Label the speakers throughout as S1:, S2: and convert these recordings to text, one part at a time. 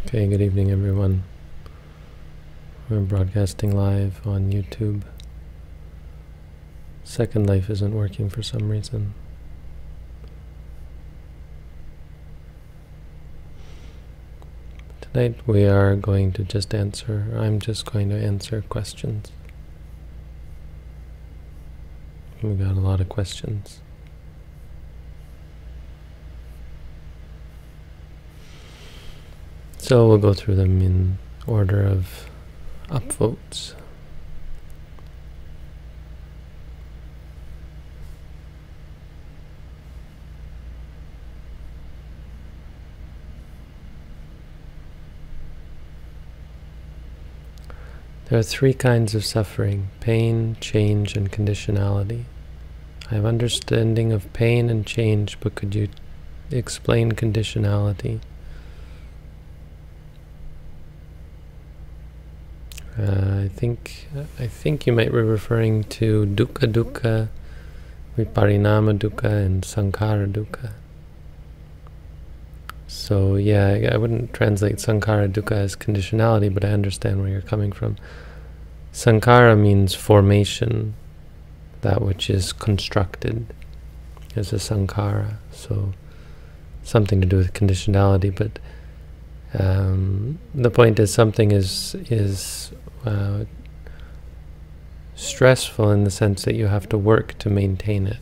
S1: Okay, good evening everyone. We're broadcasting live on YouTube. Second Life isn't working for some reason. Tonight we are going to I'm just going to answer questions. We got a lot of questions. So we'll go through them in order of upvotes. There are three kinds of suffering: pain, change, and conditionality. I have understanding of pain and change, but could you explain conditionality? I think you might be referring to dukkha dukkha, viparinama dukkha, and sankhara dukkha. So yeah, I wouldn't translate sankhara dukkha as conditionality, but I understand where you're coming from. Sankhara means formation, that which is constructed is a sankhara, so something to do with conditionality, but the point is something is stressful in the sense that you have to work to maintain it.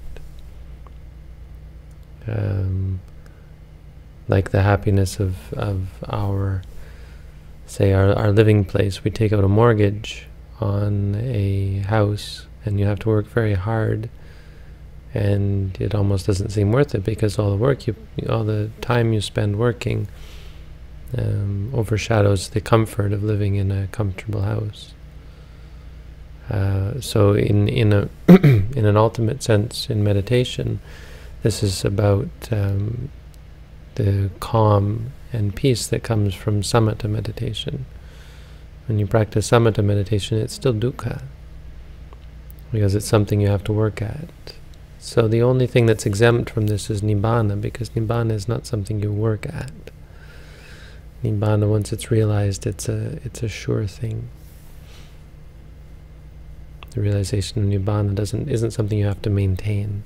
S1: Like the happiness of our living place. We take out a mortgage on a house and you have to work very hard, and it almost doesn't seem worth it because all the time you spend working overshadows the comfort of living in a comfortable house. So in a in an ultimate sense, in meditation, this is about the calm and peace that comes from samatha meditation. When you practice samatha meditation, it's still dukkha, because it's something you have to work at. So the only thing that's exempt from this is nibbana, because nibbana is not something you work at. Nibbana, once it's realized, it's a sure thing. The realization of nibbana isn't something you have to maintain.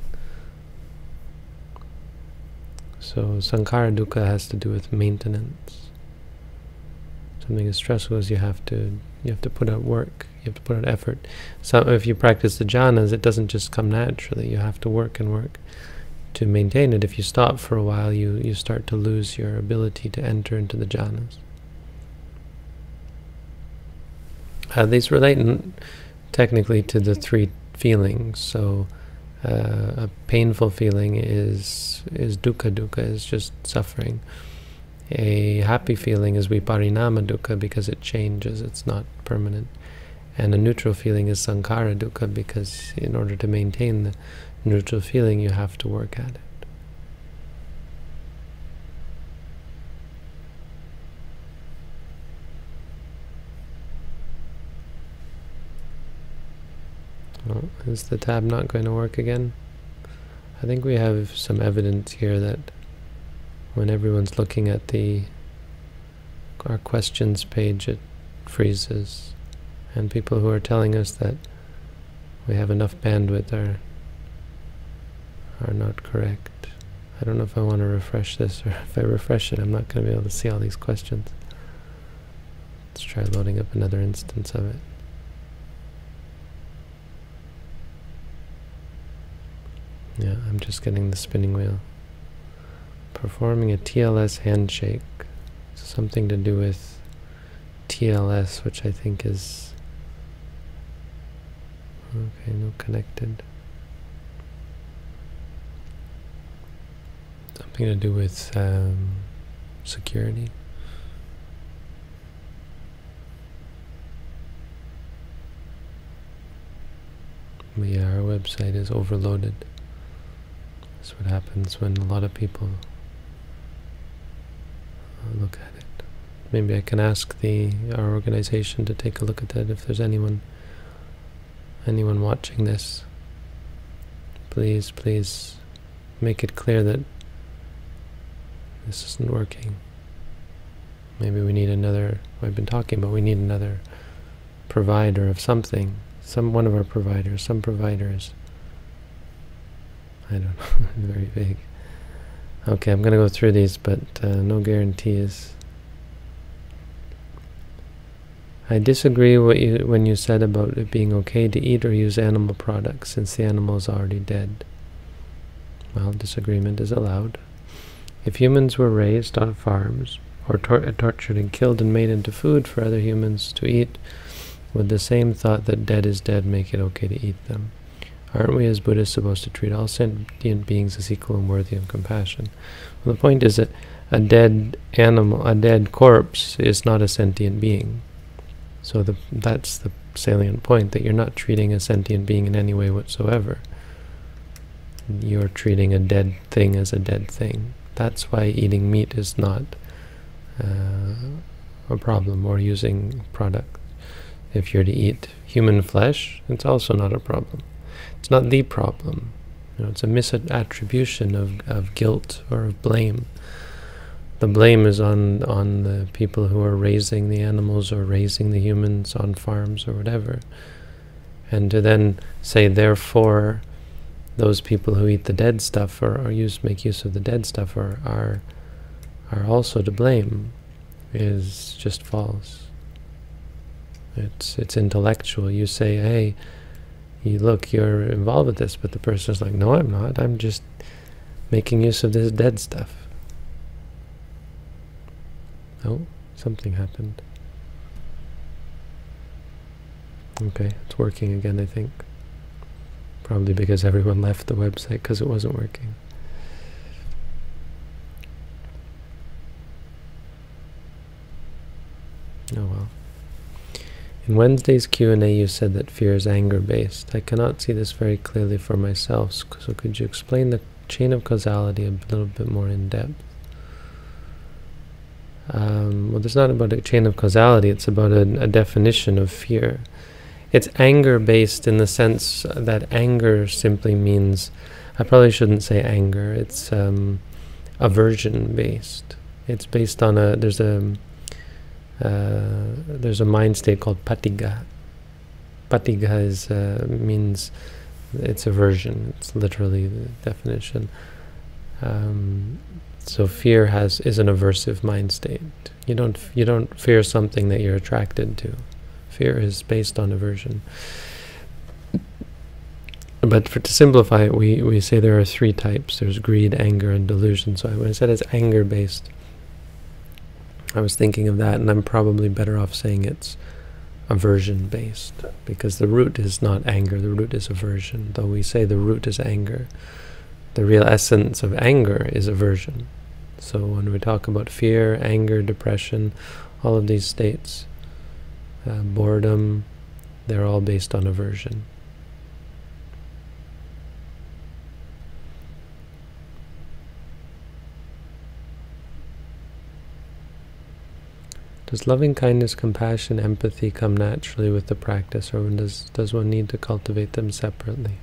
S1: So sankhara dukkha has to do with maintenance. Something as stressful as you have to put out work, you have to put out effort. So if you practice the jhanas, it doesn't just come naturally. You have to work and work to maintain it. If you stop for a while, you start to lose your ability to enter into the jhanas. These relate technically to the three feelings. So a painful feeling is dukkha dukkha, is just suffering. A happy feeling is viparinama dukkha, because it changes, it's not permanent. And a neutral feeling is sankhara dukkha, because in order to maintain the neutral feeling, you have to work at it. Oh, is the tab not going to work again? I think we have some evidence here that when everyone's looking at our questions page, it freezes. And people who are telling us that we have enough bandwidth are not correct. I don't know if I want to refresh this, or if I refresh it, I'm not going to be able to see all these questions. Let's try loading up another instance of it. Yeah, I'm just getting the spinning wheel. Performing a TLS handshake. Something to do with TLS, which I think is... Okay, no connected. Something to do with security. But yeah, our website is overloaded. That's what happens when a lot of people look at it. Maybe I can ask our organization to take a look at that. If there's anyone watching this, please make it clear that this isn't working. Maybe we need another, I've been talking about, we need another provider of something. One of our providers, some providers. I don't know, very vague. Okay, I'm going to go through these, but no guarantees. I disagree when you said about it being okay to eat or use animal products since the animal is already dead. Well, disagreement is allowed. If humans were raised on farms or tortured and killed and made into food for other humans to eat, would the same thought that dead is dead make it okay to eat them? Aren't we as Buddhists supposed to treat all sentient beings as equal and worthy of compassion? Well, the point is that a dead animal, a dead corpse, is not a sentient being. So that's the salient point, that you're not treating a sentient being in any way whatsoever. You're treating a dead thing as a dead thing. That's why eating meat is not a problem, or using product. If you're to eat human flesh, it's also not a problem. It's not the problem. It's a misattribution of guilt or of blame. The blame is on the people who are raising the animals or raising the humans on farms or whatever. And to then say, therefore, those people who eat the dead stuff or make use of the dead stuff are also to blame is just false. It's intellectual. You say, hey, look, you're involved with this, but the person's like, no, I'm not. I'm just making use of this dead stuff. Oh, something happened. Okay, it's working again, I think. Probably because everyone left the website because it wasn't working. Oh well. In Wednesday's Q&A you said that fear is anger-based. I cannot see this very clearly for myself, so could you explain the chain of causality a little bit more in depth? Well, it's not about a chain of causality, it's about a definition of fear. It's anger-based in the sense that anger simply means, I probably shouldn't say anger, it's aversion-based. It's based on there's a mind state called patigha. Patigha means it's aversion. It's literally the definition. So fear is an aversive mind state. You don't fear something that you're attracted to. Fear is based on aversion. But to simplify it, we say there are three types. There's greed, anger, and delusion. So when I said it's anger-based, I was thinking of that, and I'm probably better off saying it's aversion-based, because the root is not anger, the root is aversion. Though we say the root is anger, the real essence of anger is aversion. So when we talk about fear, anger, depression, all of these states, boredom, they're all based on aversion. Does loving kindness, compassion, empathy come naturally with the practice, or does one need to cultivate them separately?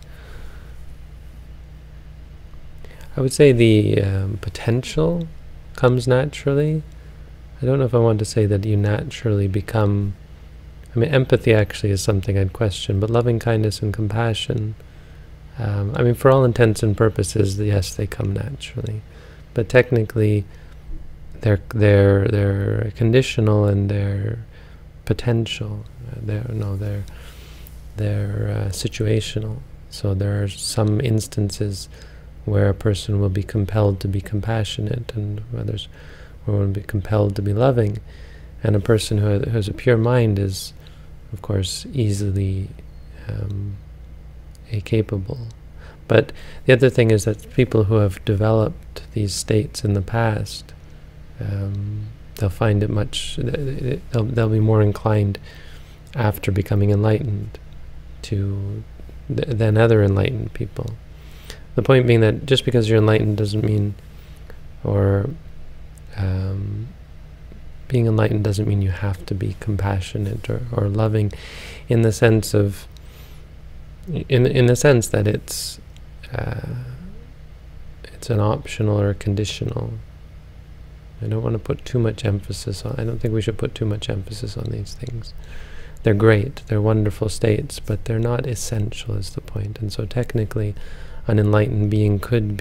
S1: I would say the potential comes naturally. I don't know if I want to say that you naturally become... I mean, empathy actually is something I'd question, but loving kindness and compassion, I mean, for all intents and purposes, yes, they come naturally. But technically, they're conditional and they're potential. They're situational. So there are some instances where a person will be compelled to be compassionate, and others will be compelled to be loving. And a person who has a pure mind is, of course, easily capable. But the other thing is that people who have developed these states in the past, they'll find it they'll be more inclined after becoming enlightened than other enlightened people. The point being that just because you're enlightened doesn't mean, or being enlightened doesn't mean you have to be compassionate or loving, in the sense of, in the sense that it's an optional or a conditional. I don't want to put too much emphasis on. I don't think we should put too much emphasis on these things. They're great, they're wonderful states, but they're not essential is the point. And so technically, an enlightened being could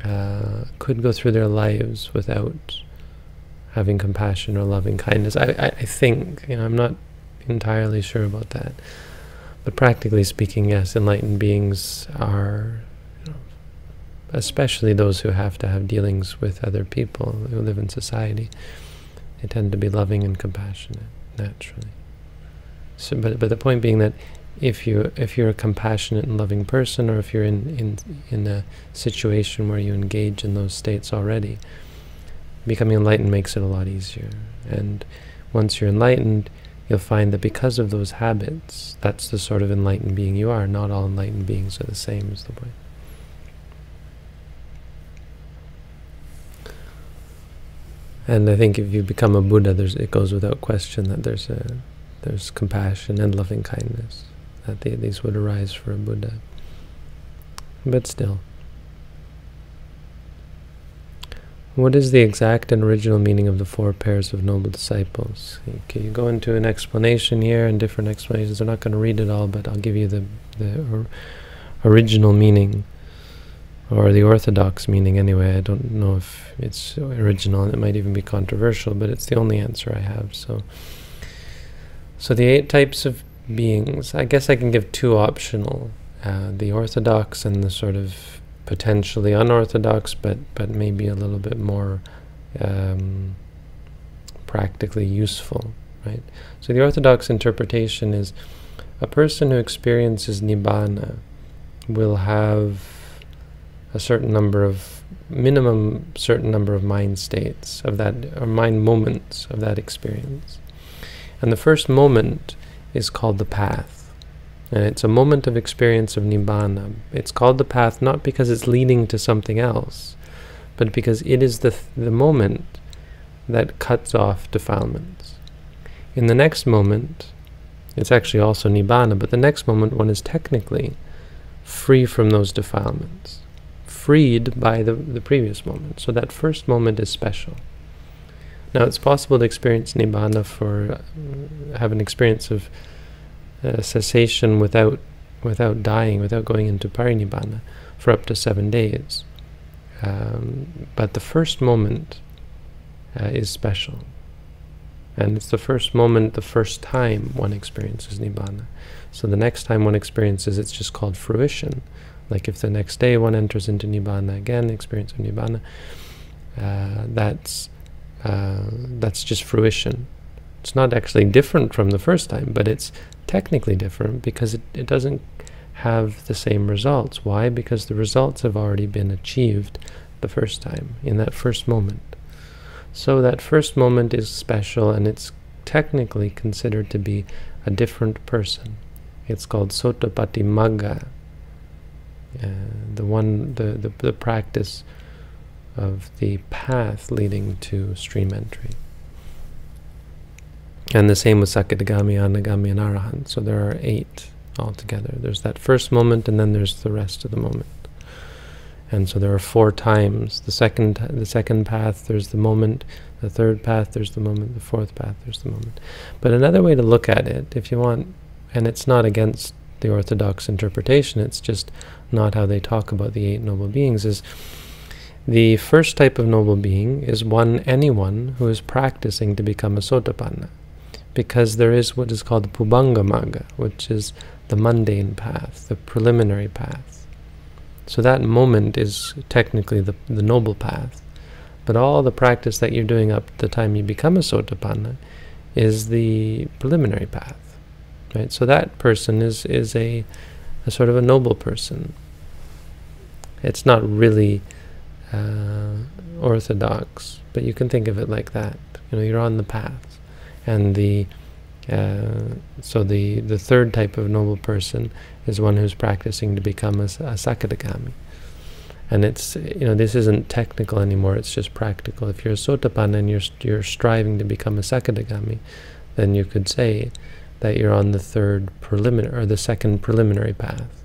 S1: go through their lives without having compassion or loving kindness. I think, I'm not entirely sure about that. But practically speaking, yes, enlightened beings are, especially those who have to have dealings with other people who live in society, they tend to be loving and compassionate, naturally. So, but the point being that if you're a compassionate and loving person, or if you're in a situation where you engage in those states already, becoming enlightened makes it a lot easier. And once you're enlightened, you'll find that because of those habits, that's the sort of enlightened being you are. Not all enlightened beings are the same, is the point. And I think if you become a Buddha, it goes without question that there's compassion and loving kindness, that these would arise for a Buddha. But still, what is the exact and original meaning of the 4 pairs of noble disciples? Okay, you go into an explanation here, and different explanations. I'm not going to read it all, but I'll give you the original meaning, or the orthodox meaning anyway. I don't know if it's original, and it might even be controversial, but it's the only answer I have. So the 8 types of beings, I guess I can give 2 optional, the orthodox and the sort of potentially unorthodox, but maybe a little bit more practically useful, right? So the orthodox interpretation is a person who experiences Nibbana will have a certain number of, minimum certain number of mind states of that, or mind moments of that experience. And the first moment is called the path. And it's a moment of experience of Nibbana. It's called the path not because it's leading to something else, but because it is the moment that cuts off defilements. In the next moment, it's actually also Nibbana, but the next moment one is technically free from those defilements, freed by the previous moment. So that first moment is special. Now it's possible to experience Nibbana have an experience of cessation without dying, without going into parinibbana, for up to 7 days. But the first moment is special. And it's the first moment, the first time one experiences Nibbana. So the next time one experiences, it's just called fruition. Like if the next day one enters into Nibbana again, experience of Nibbana, that's just fruition. It's not actually different from the first time, but it's technically different because it doesn't have the same results. Why? Because the results have already been achieved the first time, in that first moment. So that first moment is special, and it's technically considered to be a different person. It's called Sotapatti Magga, the practice of the path leading to stream entry. And the same with Sakadagami, Anagami, and Arahant. So there are 8 altogether. There's that first moment, and then there's the rest of the moment. And so there are 4 times. The second path, there's the moment. The third path, there's the moment. The fourth path, there's the moment. But another way to look at it, if you want, and it's not against the orthodox interpretation, it's just not how they talk about the 8 noble beings, is the first type of noble being is anyone who is practicing to become a Sotapanna. Because there is what is called the Pubanga Magga, which is the mundane path, the preliminary path. So that moment is technically the noble path. But all the practice that you're doing up to the time you become a Sotapanna is the preliminary path. Right? So that person is a sort of a noble person. It's not really orthodox, but you can think of it like that. You're on the path. And so the third type of noble person is one who's practicing to become a Sakadagami. And it's, this isn't technical anymore, it's just practical. If you're a Sotapanna and you're striving to become a Sakadagami, then you could say that you're on the third preliminary, or the second preliminary path.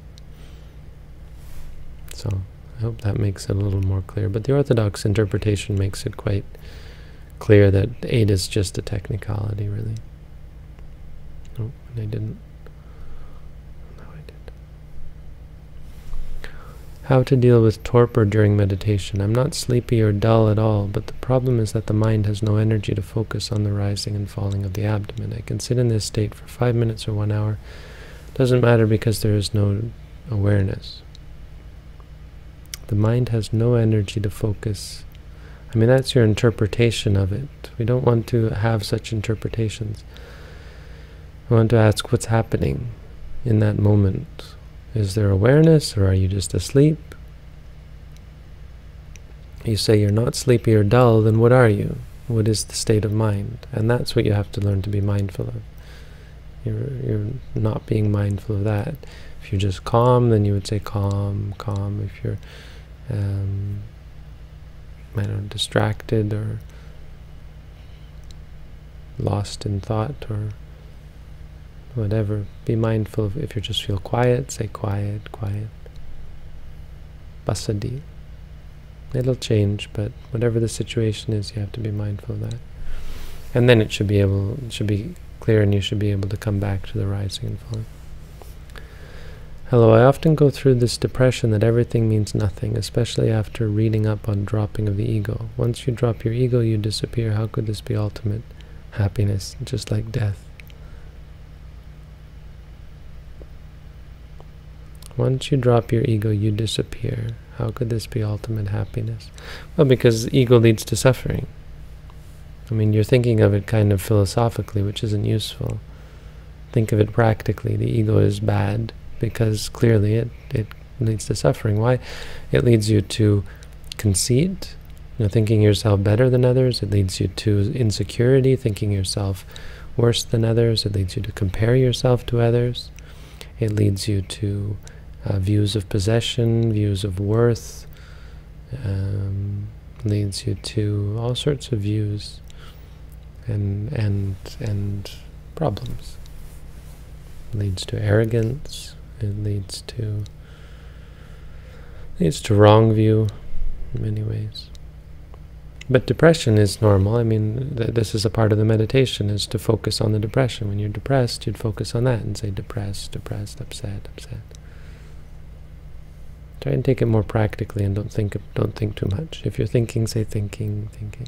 S1: So I hope that makes it a little more clear. But the Orthodox interpretation makes it quite clear that 8 is just a technicality, really. Oh, and I didn't. No, I did. How to deal with torpor during meditation. I'm not sleepy or dull at all, but the problem is that the mind has no energy to focus on the rising and falling of the abdomen. I can sit in this state for 5 minutes or 1 hour. Doesn't matter because there is no awareness. The mind has no energy to focus. I mean, that's your interpretation of it. We don't want to have such interpretations. We want to ask what's happening in that moment. Is there awareness, or are you just asleep? You say you're not sleepy or dull, then what are you? What is the state of mind? And that's what you have to learn to be mindful of. You're not being mindful of that. If you're just calm, then you would say calm, calm. If you're I don't know, distracted or lost in thought or whatever, be mindful of. If you just feel quiet, say quiet, quiet. Basadi. It'll change, but whatever the situation is, you have to be mindful of that. And then it should be clear, and you should be able to come back to the rising and falling. Hello, I often go through this depression that everything means nothing, especially after reading up on dropping of the ego. Once you drop your ego, you disappear. How could this be ultimate happiness, just like death? Once you drop your ego, you disappear. How could this be ultimate happiness? Well, because ego leads to suffering. I mean, you're thinking of it kind of philosophically, which isn't useful. Think of it practically. The ego is bad, because clearly it leads to suffering. Why? It leads you to conceit, thinking yourself better than others. It leads you to insecurity, thinking yourself worse than others. It leads you to compare yourself to others. It leads you to views of possession, views of worth. Leads you to all sorts of views and problems. It leads to arrogance. It leads to wrong view in many ways. But depression is normal. I mean, this is a part of the meditation, is to focus on the depression. When you're depressed, you'd focus on that and say depressed, depressed, upset, upset. Try and take it more practically, and don't think too much. If you're thinking, say thinking, thinking.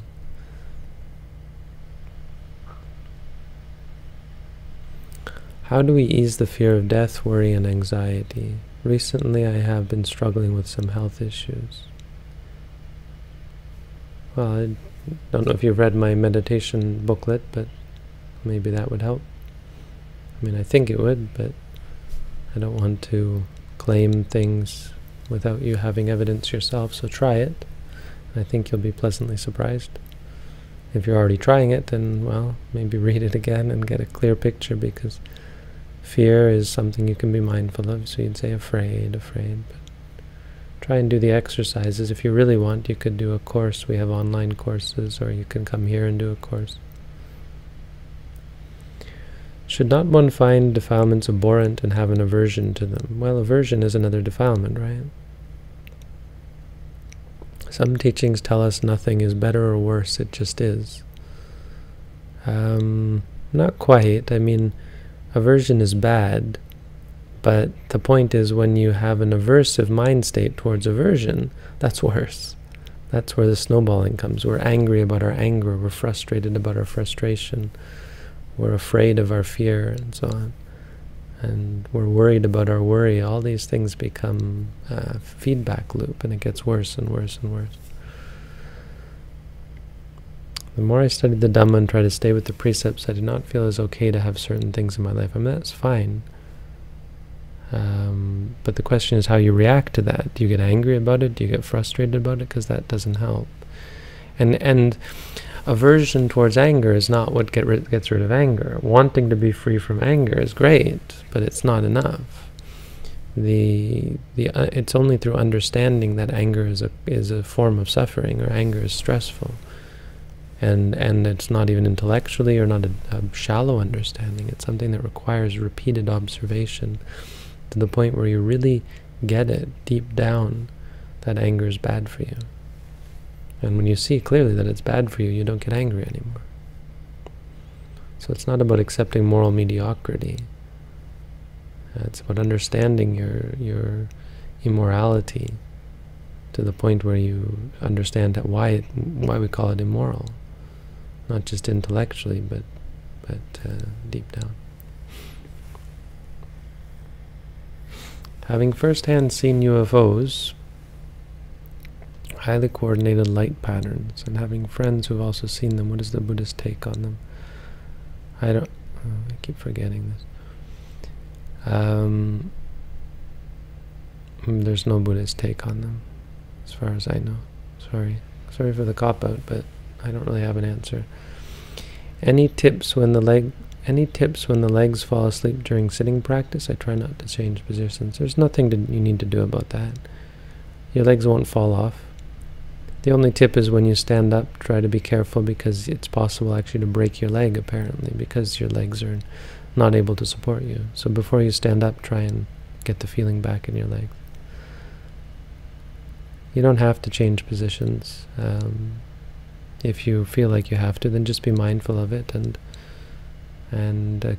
S1: How do we ease the fear of death, worry, and anxiety? Recently, I have been struggling with some health issues. Well, I don't know if you've read my meditation booklet, but maybe that would help. I mean, I think it would, but I don't want to claim things without you having evidence yourself, so try it. I think you'll be pleasantly surprised. If you're already trying it, then, well, maybe read it again and get a clear picture, because fear is something you can be mindful of, so you'd say afraid, afraid. But try and do the exercises. If you really want, you could do a course. We have online courses, or you can come here and do a course. Should not one find defilements abhorrent and have an aversion to them? Well, aversion is another defilement, right? Some teachings tell us nothing is better or worse, it just is. Not quite. I mean, aversion is bad, but the point is, when you have an aversive mind state towards aversion, that's worse. That's where the snowballing comes. We're angry about our anger, we're frustrated about our frustration, we're afraid of our fear, and so on. And we're worried about our worry. All these things become a feedback loop, and it gets worse and worse and worse. The more I studied the Dhamma and try to stay with the precepts, I did not feel it was okay to have certain things in my life. I mean, that's fine. But the question is how you react to that. Do you get angry about it? Do you get frustrated about it? Because that doesn't help. And aversion towards anger is not what gets rid of anger. Wanting to be free from anger is great, but it's not enough. It's only through understanding that anger is a form of suffering, or anger is stressful. And it's not even intellectually, or not a shallow understanding. It's something that requires repeated observation to the point where you really get it deep down, that anger is bad for you. And when you see clearly that it's bad for you, you don't get angry anymore. So it's not about accepting moral mediocrity. It's about understanding your immorality to the point where you understand why we call it immoral, not just intellectually, but deep down. Having firsthand seen UFOs, highly coordinated light patterns, and having friends who've also seen them, what is the Buddhist take on them? I keep forgetting this. There's no Buddhist take on them, as far as I know. Sorry for the cop-out, but I don't really have an answer. Any tips when the legs fall asleep during sitting practice? I try not to change positions. There's nothing you need to do about that. Your legs won't fall off. The only tip is when you stand up, try to be careful, because it's possible actually to break your leg, apparently, because your legs are not able to support you. So before you stand up, try and get the feeling back in your legs. You don't have to change positions. If you feel like you have to, then just be mindful of it and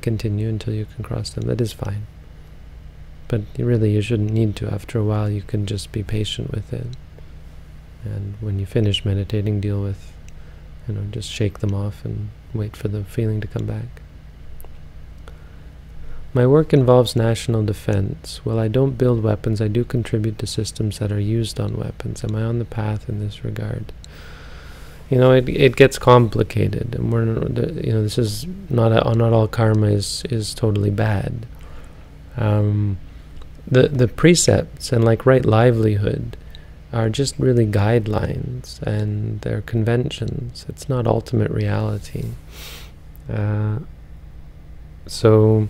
S1: continue until you can cross them. That is fine. But you shouldn't need to. After a while, you can just be patient with it. And when you finish meditating, deal with, just shake them off and wait for the feeling to come back. My work involves national defense. While I don't build weapons, I do contribute to systems that are used on weapons. Am I on the path in this regard? It gets complicated, and this is not all karma is totally bad. The precepts and right livelihood are just really guidelines, and they're conventions. It's not ultimate reality. So,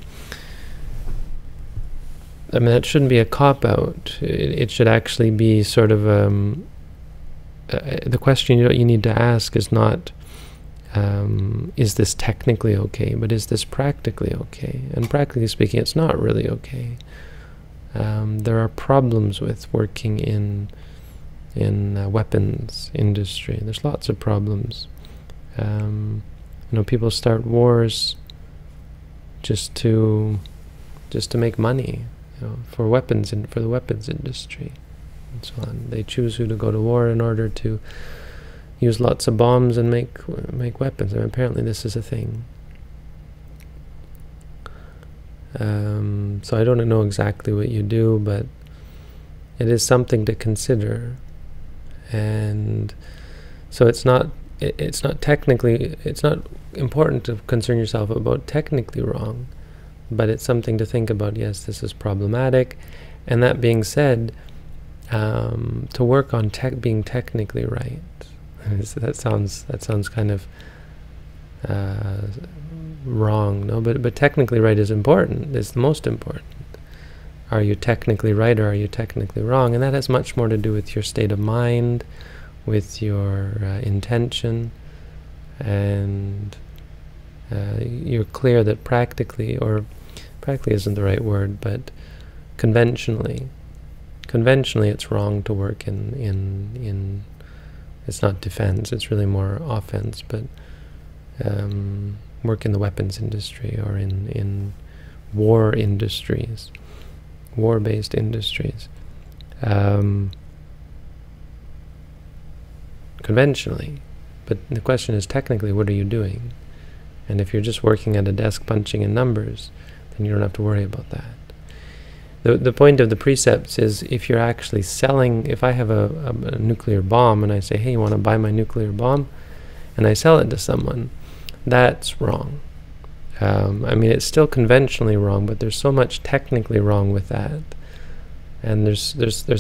S1: that shouldn't be a cop-out. It should actually be sort of the question you need to ask is not, is this technically okay, but is this practically okay? And practically speaking, it's not really okay. There are problems with working in weapons industry. There's lots of problems. People start wars just to make money, for weapons and for the weapons industry, and so on. They choose who to go to war in order to use lots of bombs and make weapons. Apparently this is a thing. So I don't know exactly what you do, but it is something to consider. And so it's not important to concern yourself about technically wrong, but it's something to think about. Yes, this is problematic. And that being said, to work on being technically right, that sounds kind of wrong, no? But technically right is important. It's the most important. Are you technically right or are you technically wrong? And that has much more to do with your state of mind, with your intention, and you're clear that practically isn't the right word, but conventionally it's wrong to work in it's not defense, it's really more offense, but work in the weapons industry or in war industries, war-based industries. Conventionally. But the question is, technically, what are you doing? And if you're just working at a desk punching in numbers, then you don't have to worry about that. The point of the precepts is, if you're actually selling, if I have a nuclear bomb and I say, hey, you want to buy my nuclear bomb? And I sell it to someone, that's wrong. It's still conventionally wrong, but there's so much technically wrong with that. And there's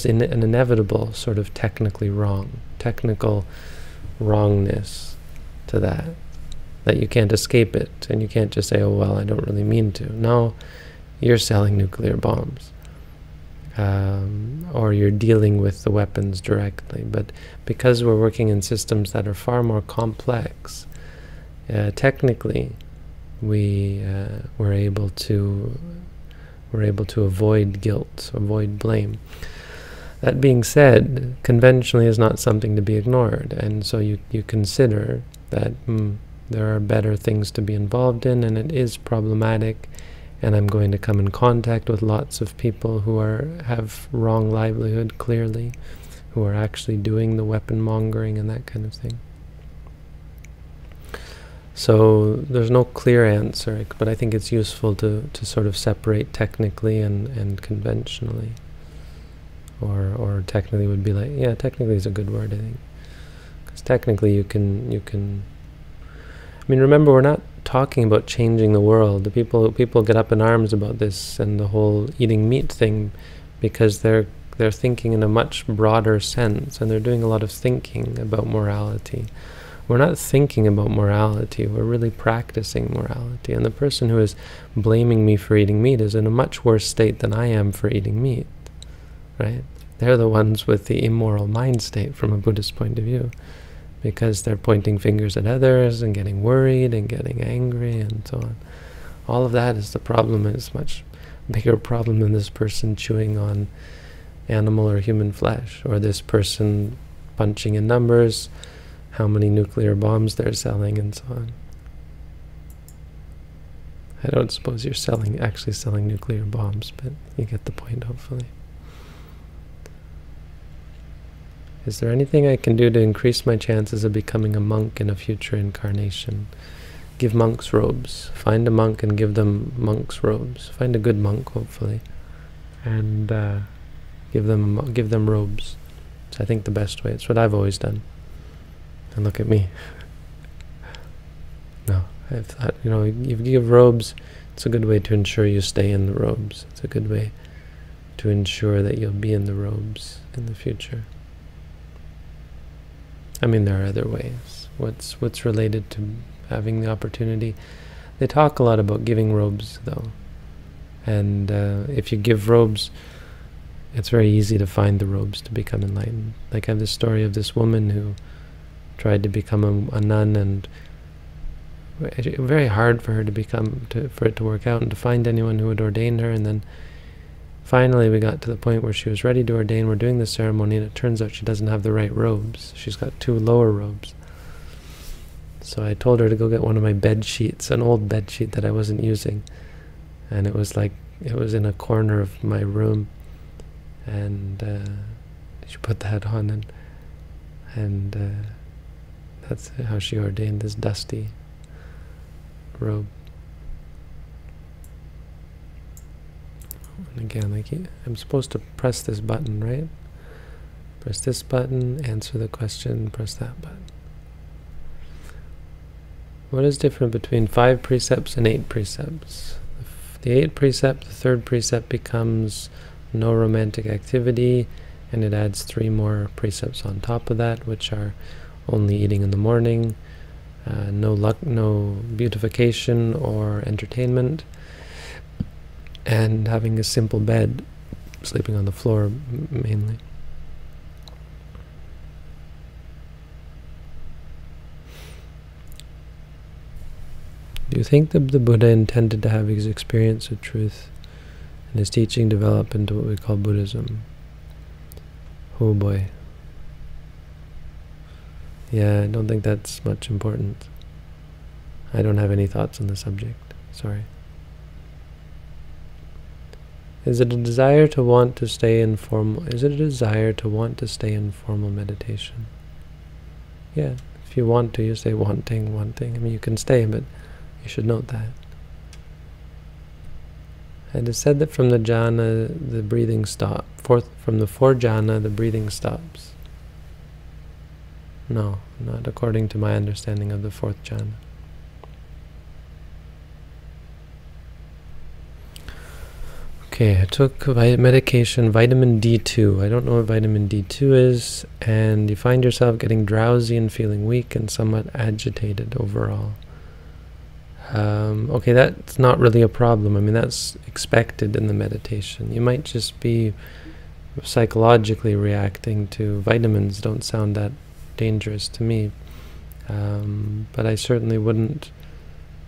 S1: an inevitable sort of technical wrongness to that you can't escape it, and you can't just say, oh, well, I don't really mean to. No, you're selling nuclear bombs, or you're dealing with the weapons directly. But because we're working in systems that are far more complex, technically, we're able to avoid guilt, avoid blame. That being said, conventionally is not something to be ignored, and so you consider that there are better things to be involved in, and it is problematic, and I'm going to come in contact with lots of people who have wrong livelihood, clearly, who are actually doing the weapon mongering and that kind of thing. So there's no clear answer, but I think it's useful to sort of separate technically and conventionally. Or technically would be like, yeah, technically is a good word, I think. Because technically you can, I mean, remember, we're not talking about changing the world. The people get up in arms about this and the whole eating meat thing because they're thinking in a much broader sense, and they're doing a lot of thinking about morality. We're not thinking about morality, we're really practicing morality. And the person who is blaming me for eating meat is in a much worse state than I am for eating meat. Right? They're the ones with the immoral mind state from a Buddhist point of view, because they're pointing fingers at others and getting worried and getting angry and so on. All of that is the problem. It's much bigger problem than this person chewing on animal or human flesh, or this person punching in numbers, how many nuclear bombs they're selling and so on. I don't suppose you're actually selling nuclear bombs, but you get the point, hopefully. Is there anything I can do to increase my chances of becoming a monk in a future incarnation? Give monks robes. Find a monk and give them monks' robes. Find a good monk, hopefully, and give them robes. It's, I think, the best way. It's what I've always done. And look at me. No, I've thought, if you give robes, it's a good way to ensure you stay in the robes. It's a good way to ensure that you'll be in the robes in the future. I mean, there are other ways. What's related to having the opportunity? They talk a lot about giving robes, though. And if you give robes, it's very easy to find the robes to become enlightened. Like, I have this story of this woman who tried to become a nun, and very hard for her for it to work out and to find anyone who would ordain her. And then finally we got to the point where she was ready to ordain. We're doing the ceremony, and it turns out she doesn't have the right robes. She's got 2 lower robes. So I told her to go get one of my bed sheets, an old bed sheet that I wasn't using, and it was in a corner of my room, and she put that on, and that's how she ordained this dusty robe. And again, I'm supposed to press this button, right? Press this button, answer the question, press that button. What is different between 5 precepts and 8 precepts? The 8th precept, the 3rd precept becomes no romantic activity, and it adds 3 more precepts on top of that, which are only eating in the morning, no beautification or entertainment, and having a simple bed, sleeping on the floor mainly. Do you think that the Buddha intended to have his experience of truth and his teaching develop into what we call Buddhism? Oh boy. Yeah, I don't think that's much important. I don't have any thoughts on the subject. Sorry. Is it a desire to want to stay in formal? Is it a desire to want to stay in formal meditation? Yeah, if you want to, you say wanting. I mean, you can stay, but you should note that. It is said that from the jhana, the breathing stops. From the 4 jhana, the breathing stops. No, not according to my understanding of the 4th jhana. Okay, I took medication, vitamin D2. I don't know what vitamin D2 is, and you find yourself getting drowsy and feeling weak and somewhat agitated overall. Okay, that's not really a problem. I mean, that's expected in the meditation. You might just be psychologically reacting to vitamins. Don't sound that dangerous to me. But I certainly wouldn't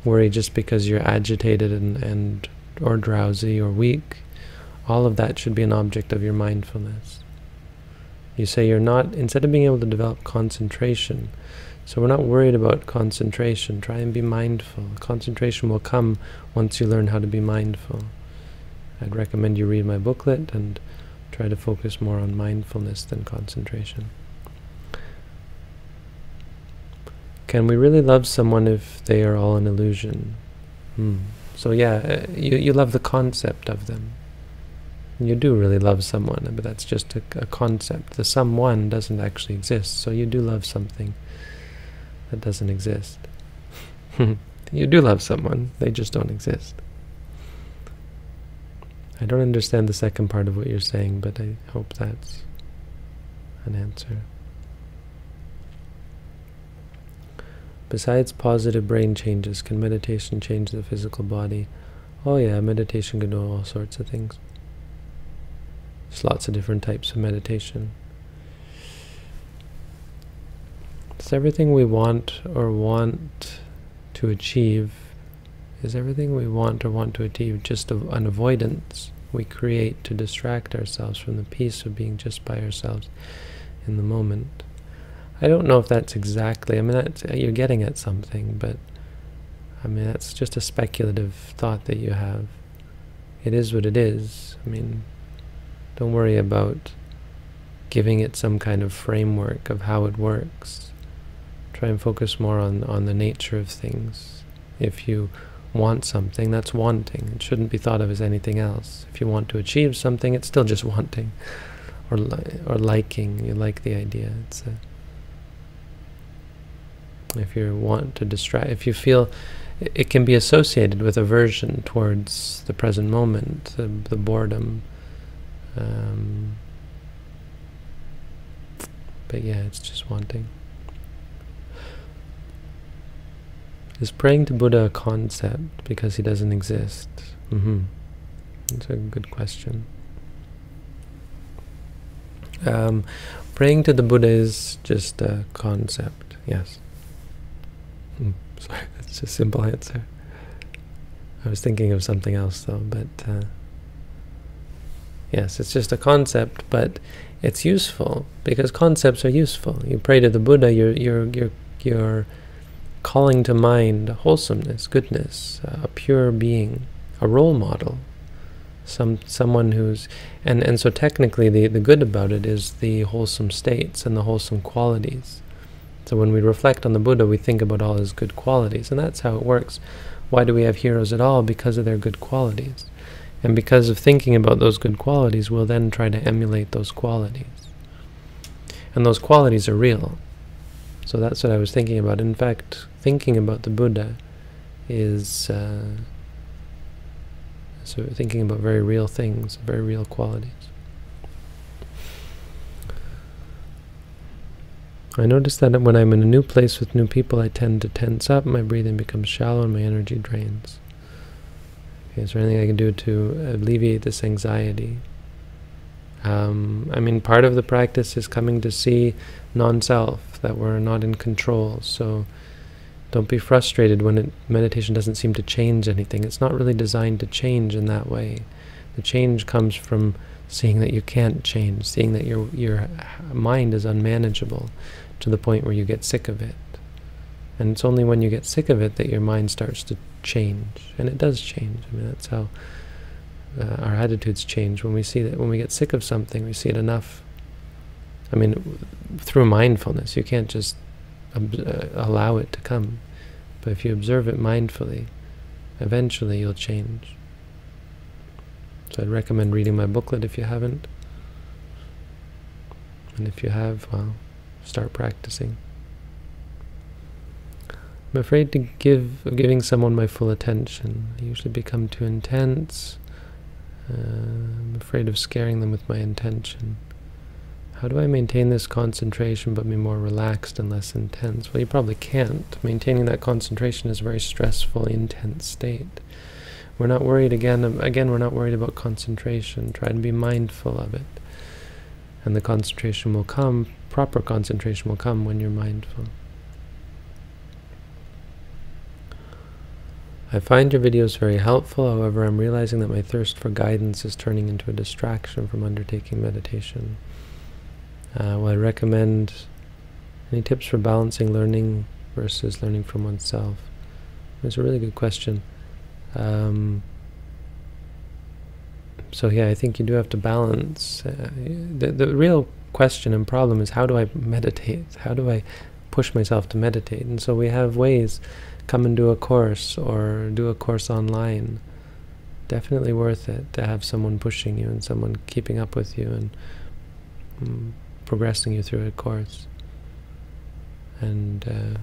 S1: worry just because you're agitated or drowsy or weak. All of that should be an object of your mindfulness. You say you're not, instead of being able to develop concentration, so we're not worried about concentration. Try and be mindful. Concentration will come once you learn how to be mindful. I'd recommend you read my booklet and try to focus more on mindfulness than concentration. Can we really love someone if they are all an illusion? So yeah, you love the concept of them. You do really love someone, but that's just a concept. The someone doesn't actually exist, so you do love something that doesn't exist. You do love someone, they just don't exist. I don't understand the second part of what you're saying, but I hope that's an answer. Besides positive brain changes, can meditation change the physical body? Oh yeah, meditation can do all sorts of things. There's lots of different types of meditation. It's everything we want or want to achieve. Is everything we want or want to achieve just an avoidance we create to distract ourselves from the peace of being just by ourselves in the moment? I don't know if that's exactly, I mean, you're getting at something, but I mean, that's just a speculative thought that you have. It is what it is. I mean, don't worry about giving it some kind of framework of how it works. Try and focus more on the nature of things. If you want something, that's wanting. It shouldn't be thought of as anything else. If you want to achieve something, it's still just wanting. Or liking, you like the idea. If you want to distract, if you feel it can be associated with aversion towards the present moment, the boredom. But yeah, it's just wanting. Is praying to Buddha a concept because he doesn't exist? That's a good question. Praying to the Buddha is just a concept, yes. Sorry, that's just a simple answer. I was thinking of something else though, but yes, it's just a concept, but it's useful because concepts are useful. You pray to the Buddha, you're calling to mind wholesomeness, goodness, a pure being, a role model, someone who's and so technically the good about it is the wholesome states and the wholesome qualities. So when we reflect on the Buddha, we think about all his good qualities, and that's how it works. Why do we have heroes at all? Because of their good qualities. And because of thinking about those good qualities, we'll then try to emulate those qualities. And those qualities are real. So that's what I was thinking about. In fact, thinking about the Buddha is so thinking about very real things, very real qualities. I notice that when I'm in a new place with new people, I tend to tense up, my breathing becomes shallow, and my energy drains. Okay, is there anything I can do to alleviate this anxiety? I mean, part of the practice is coming to see non-self, that we're not in control. So don't be frustrated when meditation doesn't seem to change anything. It's not really designed to change in that way. The change comes from seeing that you can't change, seeing that your mind is unmanageable to the point where you get sick of it. And it's only when you get sick of it that your mind starts to change. And it does change. I mean, that's how our attitudes change. When we see that, when we get sick of something, we see it enough. I mean, through mindfulness, you can't just allow it to come. But if you observe it mindfully, eventually you'll change. So I'd recommend reading my booklet if you haven't. And if you have, well, start practicing. I'm afraid of giving someone my full attention. I usually become too intense. I'm afraid of scaring them with my intention. How do I maintain this concentration but be more relaxed and less intense? Well, you probably can't. Maintaining that concentration is a very stressful, intense state. We're not worried, again, we're not worried about concentration. Try to be mindful of it. And the concentration will come, proper concentration will come when you're mindful. I find your videos very helpful, however, I'm realizing that my thirst for guidance is turning into a distraction from undertaking meditation. Will I recommend any tips for balancing learning versus learning from oneself? It's a really good question. So yeah, I think you do have to balance. The real question and problem is, how do I meditate? How do I push myself to meditate? And so we have ways. Come and do a course, or do a course online. Definitely worth it to have someone pushing you and someone keeping up with you and progressing you through a course. And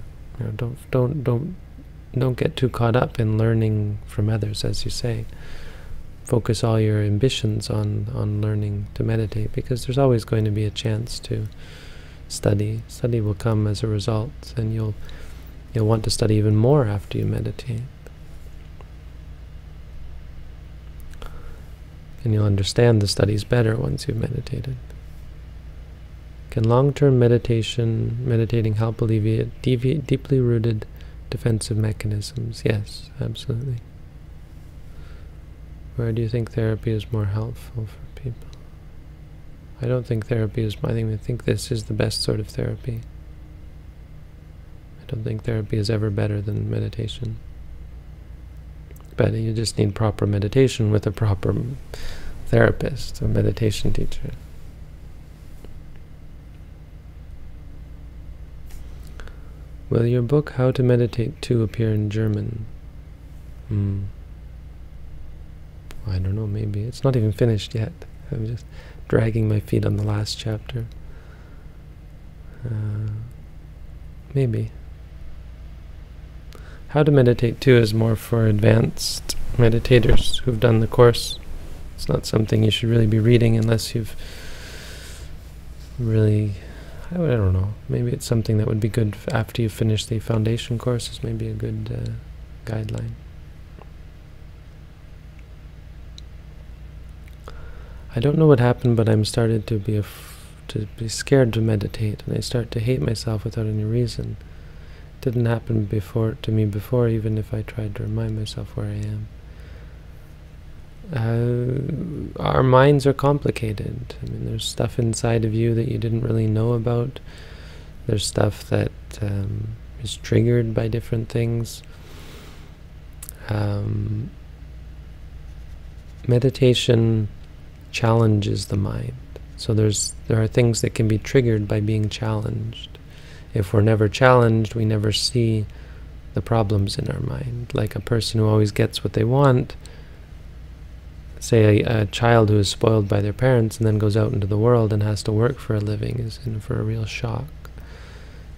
S1: don't get too caught up in learning from others, as you say. Focus all your ambitions on learning to meditate, because there's always going to be a chance to study. Study will come as a result, and you'll want to study even more after you meditate. And you'll understand the studies better once you've meditated. Can long-term meditating help alleviate deeply rooted defensive mechanisms? Yes, absolutely. Where do you think therapy is more helpful for people? I don't think therapy is... I think this is the best sort of therapy. I don't think therapy is ever better than meditation. But you just need proper meditation with a proper therapist, a meditation teacher. Will your book, How to Meditate 2, appear in German? I don't know, maybe. It's not even finished yet. I'm just dragging my feet on the last chapter. Maybe. How to Meditate 2 is more for advanced meditators who've done the course. It's not something you should really be reading unless you've really... I don't know. Maybe it's something that would be good after you finish the foundation courses. Maybe a good guideline. I don't know what happened, but I'm started to be scared to meditate, and I start to hate myself without any reason. It didn't happen to me before, even if I tried to remind myself where I am. Our minds are complicated. I mean, there's stuff inside of you that you didn't really know about. There's stuff that is triggered by different things. Meditation challenges the mind. So there are things that can be triggered by being challenged. If we're never challenged, we never see the problems in our mind. Like a person who always gets what they want, say a child who is spoiled by their parents and then goes out into the world and has to work for a living, is in for a real shock.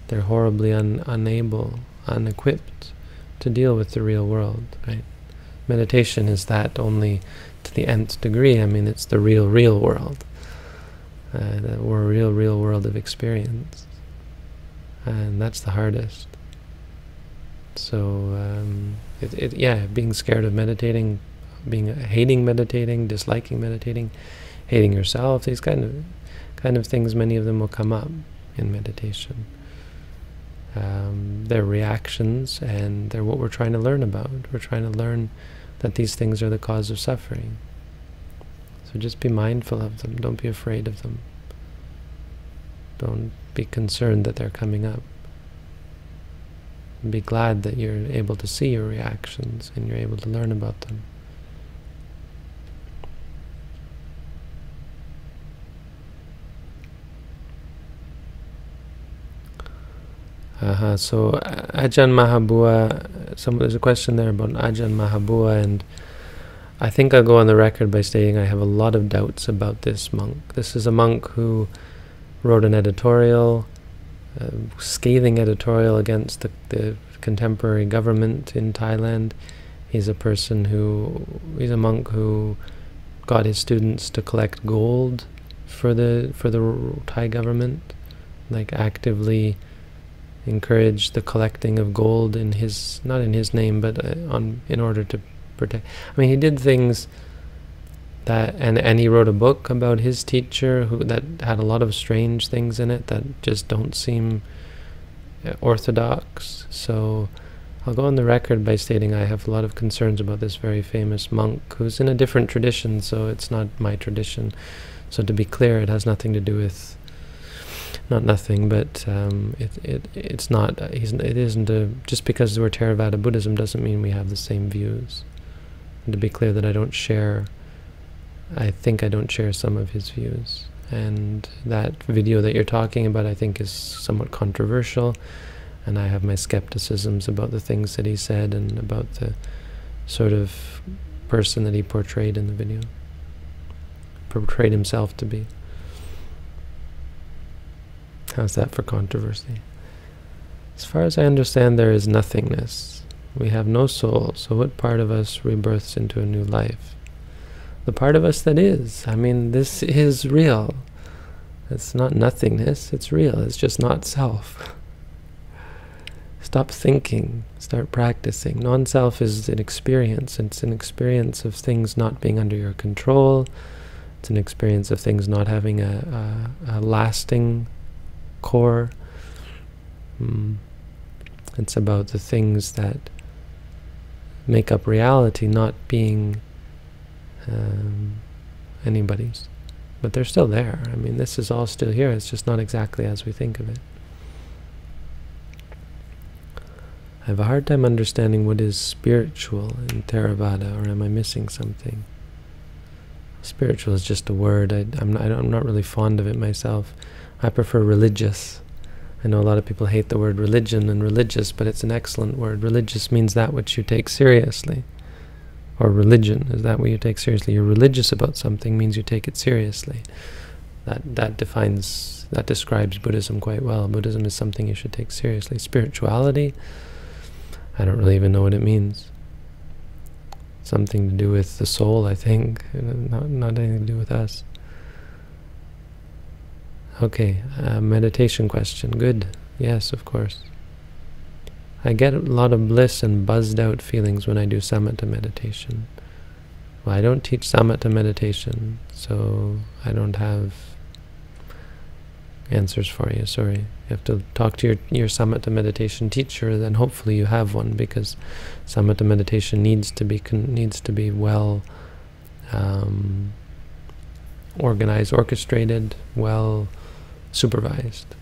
S1: They're horribly unequipped to deal with the real world, right? Meditation is that only to the nth degree. I mean, it's the real world. The real world of experience. And that's the hardest. So, being scared of meditating, hating meditating, disliking meditating, hating yourself, these kind of things, many of them will come up in meditation. They're reactions, and they're what we're trying to learn about. We're trying to learn that these things are the cause of suffering. So just be mindful of them. Don't be afraid of them. Don't be concerned that they're coming up. Be glad that you're able to see your reactions and you're able to learn about them. So Ajahn Mahabua, there's a question there about Ajahn Mahabua, and I think I'll go on the record by stating I have a lot of doubts about this monk. This is a monk who wrote an editorial, scathing editorial against the contemporary government in Thailand. He's a monk who got his students to collect gold for the Thai government, like actively encouraged the collecting of gold in his, not in his name, but in order to protect. I mean, he did things that, and he wrote a book about his teacher that had a lot of strange things in it that just don't seem orthodox. So I'll go on the record by stating I have a lot of concerns about this very famous monk who's in a different tradition, so it's not my tradition. So to be clear, it has nothing to do with not nothing, but it's not. It isn't a. Just because we're Theravada Buddhism doesn't mean we have the same views. And to be clear, that I don't share. I think I don't share some of his views. And that video that you're talking about, I think, is somewhat controversial. And I have my skepticisms about the things that he said and about the sort of person that he portrayed in the video. Portrayed himself to be. How's that for controversy? As far as I understand, there is nothingness. We have no soul, so what part of us rebirths into a new life? The part of us that is. I mean, this is real. It's not nothingness, it's real. It's just not self. Stop thinking, start practicing. Non-self is an experience. It's an experience of things not being under your control. It's an experience of things not having a lasting core. It's about the things that make up reality not being anybody's. But they're still there. I mean, this is all still here. It's just not exactly as we think of it. I have a hard time understanding what is spiritual in Theravada, or am I missing something? Spiritual is just a word. I'm not really fond of it myself. I prefer religious. I know a lot of people hate the word religion and religious, but it's an excellent word. Religious means that which you take seriously. Or religion, is that what you take seriously? You're religious about something means you take it seriously. That describes Buddhism quite well. Buddhism is something you should take seriously. Spirituality, I don't really even know what it means. Something to do with the soul, I think. Not anything to do with us. Okay, meditation question. Good. Yes, of course. I get a lot of bliss and buzzed out feelings when I do samatha meditation. Well, I don't teach samatha meditation, so I don't have answers for you, sorry. You have to talk to your samatha meditation teacher, then hopefully you have one, because samatha meditation needs to be well organized, orchestrated, well supervised.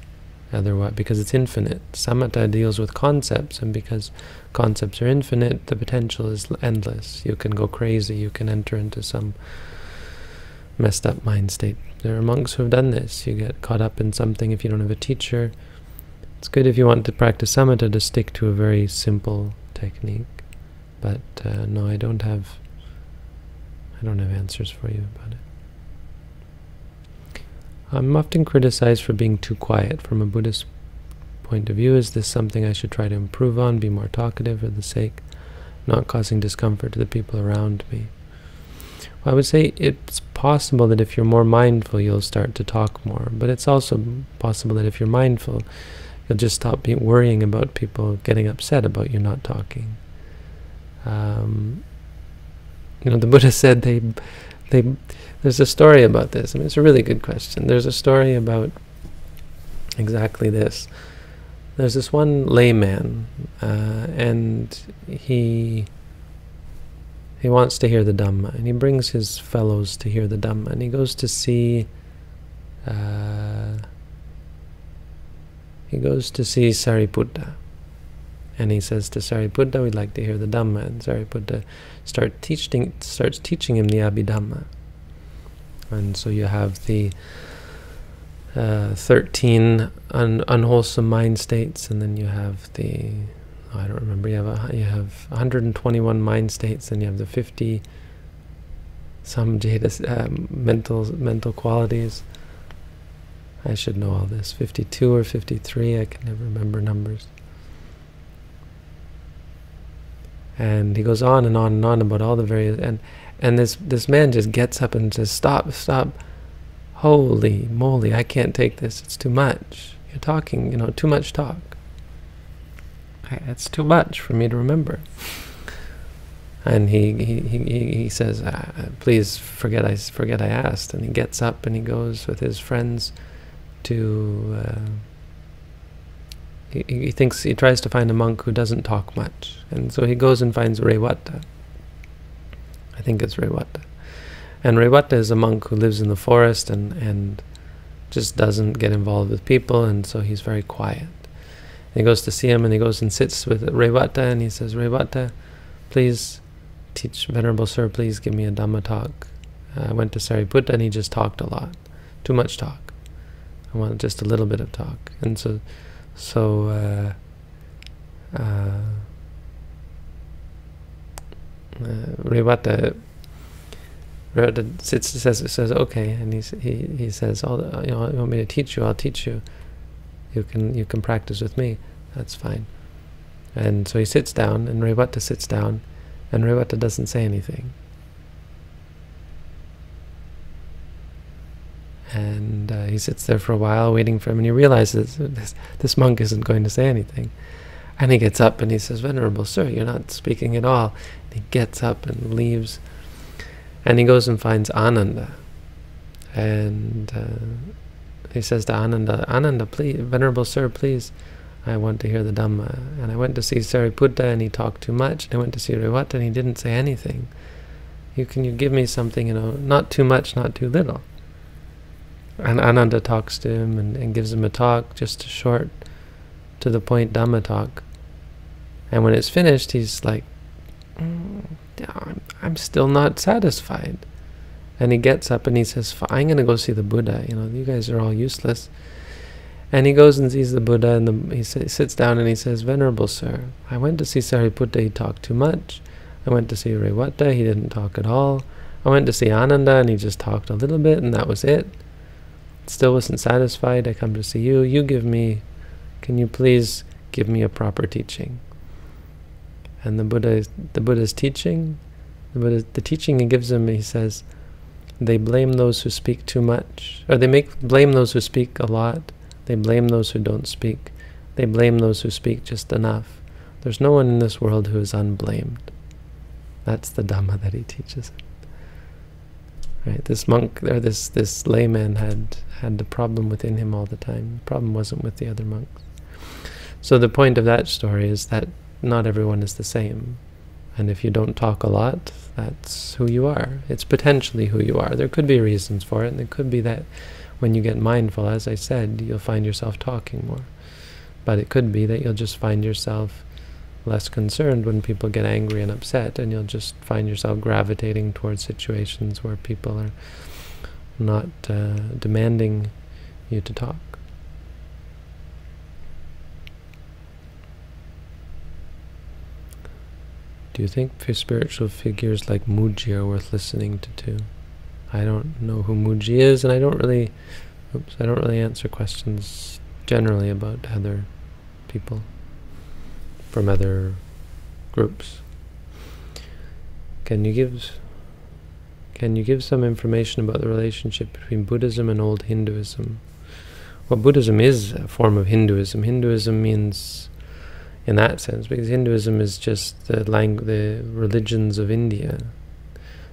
S1: Otherwise, because it's infinite. Samatha deals with concepts, and because concepts are infinite, the potential is endless. You can go crazy, you can enter into some messed up mind state. There are monks who have done this. You get caught up in something if you don't have a teacher. It's good if you want to practice samatha to stick to a very simple technique. But no, I don't have answers for you about it. I'm often criticized for being too quiet. From a Buddhist point of view, is this something I should try to improve on, be more talkative for the sake, not causing discomfort to the people around me? Well, I would say it's possible that if you're more mindful, you'll start to talk more. But it's also possible that if you're mindful, you'll just stop worrying about people getting upset about you not talking. You know, the Buddha said there's a story about this. I mean, it's a really good question. There's a story about exactly this. There's this one layman, and he wants to hear the Dhamma, and he brings his fellows to hear the Dhamma, and he goes to see Sariputta, and he says to Sariputta, "We'd like to hear the Dhamma," and Sariputta starts teaching him the Abhidhamma. And so you have the 13 unwholesome mind states, and then you have the, I don't remember, you have 121 mind states, and you have the 50 some mental qualities. I should know all this. 52 or 53, I can never remember numbers. And he goes on and on and on about all the various, and this man just gets up and says, "Stop, stop. Holy moly, I can't take this. It's too much. You're talking, too much talk. It's too much for me to remember." And he says, "Please forget I asked." And he gets up and he goes with his friends to he tries to find a monk who doesn't talk much, and so he goes and finds Rewata. I think it's Rewata. And Rewata is a monk who lives in the forest, and just doesn't get involved with people, and so he's very quiet. And he goes to see him, and he goes and sits with Revata, and he says, Revata, please teach, Venerable Sir, please give me a Dhamma talk. I went to Sariputta, and he just talked a lot. Too much talk. I want just a little bit of talk. And so Revata says okay, and he says, oh, you want me to teach you? I'll teach you. You can practice with me. That's fine. And so he sits down, and Revata sits down, and Revata doesn't say anything. And he sits there for a while, waiting for him, and he realizes this monk isn't going to say anything. And he gets up and he says, Venerable Sir, you're not speaking at all. And he gets up and leaves, and he goes and finds Ananda. And he says to Ananda, Ananda, please, Venerable Sir, please, I want to hear the Dhamma. And I went to see Sariputta, and he talked too much. And I went to see Revata, and he didn't say anything. Can you give me something, not too much, not too little? And Ananda talks to him and gives him a talk, just a short, to the point Dhamma talk. And when it's finished, he's like, I'm still not satisfied. And he gets up and he says, I'm going to go see the Buddha. You guys are all useless. And he goes and sees the Buddha, and he sits down and he says, Venerable Sir, I went to see Sariputta, he talked too much. I went to see Revata, he didn't talk at all. I went to see Ananda, and he just talked a little bit, and that was it. Still wasn't satisfied. I come to see you. Can you please give me a proper teaching? And the Buddha's teaching, the teaching he gives him, he says, they blame those who speak too much, or they blame those who speak a lot. They blame those who don't speak. They blame those who speak just enough. There's no one in this world who is unblamed. That's the Dhamma that he teaches. Right? This monk, or this layman had the problem within him all the time. The problem wasn't with the other monks. So the point of that story is that not everyone is the same. And if you don't talk a lot, that's who you are. It's potentially who you are. There could be reasons for it, and it could be that when you get mindful, as I said, you'll find yourself talking more. But it could be that you'll just find yourself less concerned when people get angry and upset, and you'll just find yourself gravitating towards situations where people are not demanding you to talk. Do you think spiritual figures like Muji are worth listening to too? I don't know who Muji is, and I don't really answer questions generally about other people from other groups. Can you give some information about the relationship between Buddhism and old Hinduism? Well, Buddhism is a form of Hinduism. Hinduism means, in that sense, because Hinduism is just the religions of India.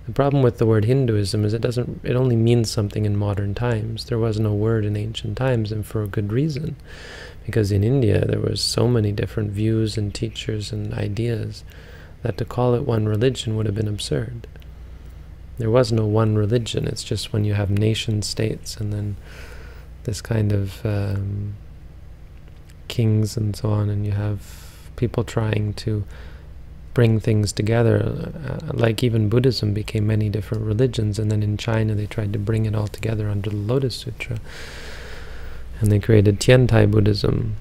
S1: The problem with the word Hinduism is it only means something in modern times. There was no word in ancient times, and for a good reason. Because in India there was so many different views and teachers and ideas that to call it one religion would have been absurd. There was no one religion. It's just when you have nation states and then this kind of kings and so on, and you have people trying to bring things together, like even Buddhism became many different religions, and then in China they tried to bring it all together under the Lotus Sutra, and they created Tiantai Buddhism,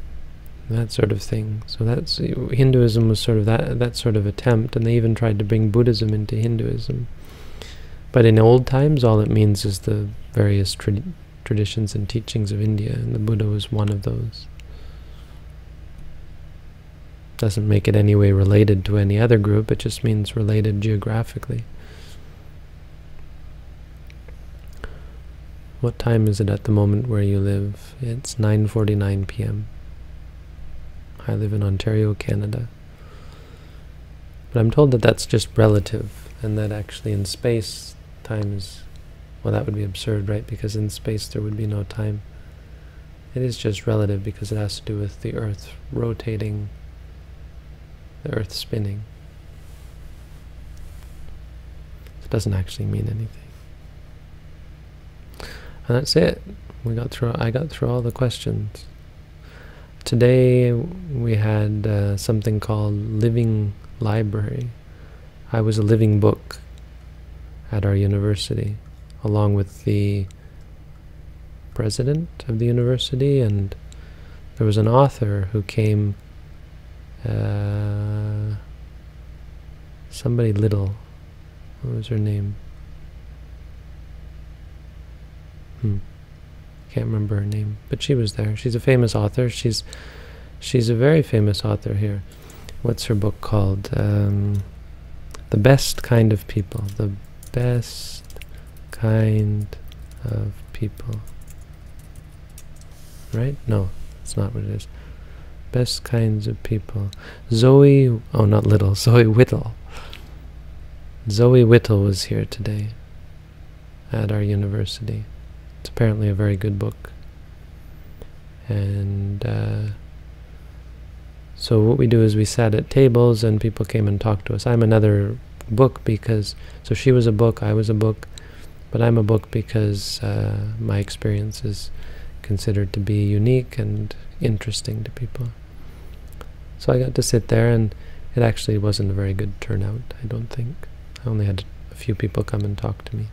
S1: that sort of thing. So that's Hinduism was sort of that sort of attempt, and they even tried to bring Buddhism into Hinduism. But in old times, all it means is the various traditions and teachings of India, and the Buddha was one of those. Doesn't make it any way related to any other group, it just means related geographically. What time is it at the moment where you live? It's 9:49 p.m. I live in Ontario, Canada. But I'm told that that's just relative, and that actually in space, time is, well, that would be absurd, right? Because in space there would be no time. It is just relative because it has to do with the Earth rotating, the Earth spinning. It doesn't actually mean anything. And that's it. I got through all the questions. Today we had something called Living Library. I was a living book at our university, along with the president of the university, and there was an author who came, somebody little. What was her name? Can't remember her name, but she was there. She's a famous author. She's a very famous author here. What's her book called? The Best Kind of People. The Best Kind of People. Right? No, it's not what it is. Best Kinds of People. Zoe Whittle. Zoe Whittle was here today at our university. It's apparently a very good book. And so what we do is we sat at tables and people came and talked to us. I'm another book because, so she was a book, I was a book, but I'm a book because my experience is considered to be unique and interesting to people. So I got to sit there, and it actually wasn't a very good turnout, I don't think. I only had a few people come and talk to me.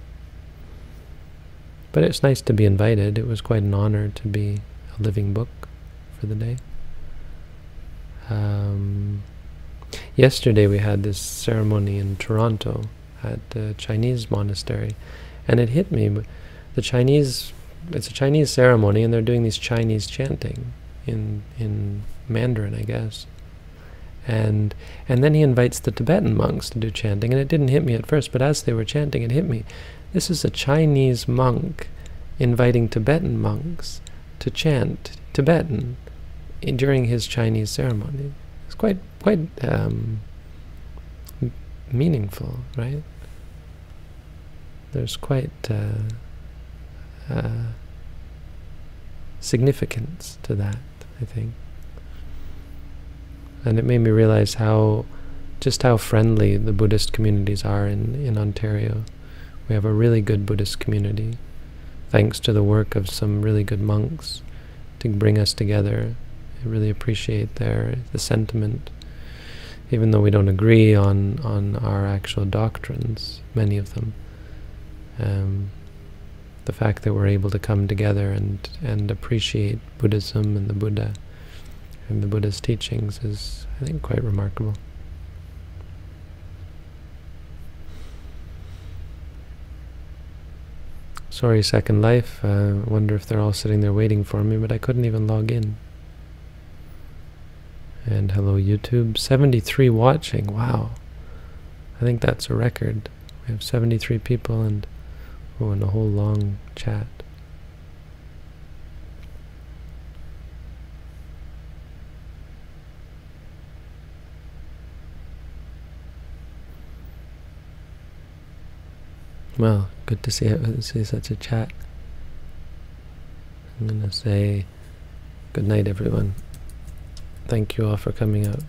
S1: But it's nice to be invited. It was quite an honor to be a living book for the day. Yesterday we had this ceremony in Toronto at the Chinese monastery, and it hit me. It's a Chinese ceremony, and they're doing these Chinese chanting in Mandarin, I guess. And then he invites the Tibetan monks to do chanting, and it didn't hit me at first, but as they were chanting, it hit me. This is a Chinese monk inviting Tibetan monks to chant Tibetan during his Chinese ceremony. It's quite meaningful, right? There's quite significance to that, I think. And it made me realize just how friendly the Buddhist communities are in Ontario. We have a really good Buddhist community, thanks to the work of some really good monks to bring us together. I really appreciate the sentiment, even though we don't agree on our actual doctrines, many of them. The fact that we're able to come together and appreciate Buddhism and the Buddha and the Buddha's teachings is, I think, quite remarkable. Sorry, Second Life. I wonder if they're all sitting there waiting for me, but I couldn't even log in. And hello, YouTube. 73 watching. Wow. I think that's a record. We have 73 people and a whole long chat. Well, good to see such a chat. I'm going to say good night, everyone. Thank you all for coming out.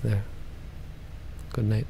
S1: There. Good night.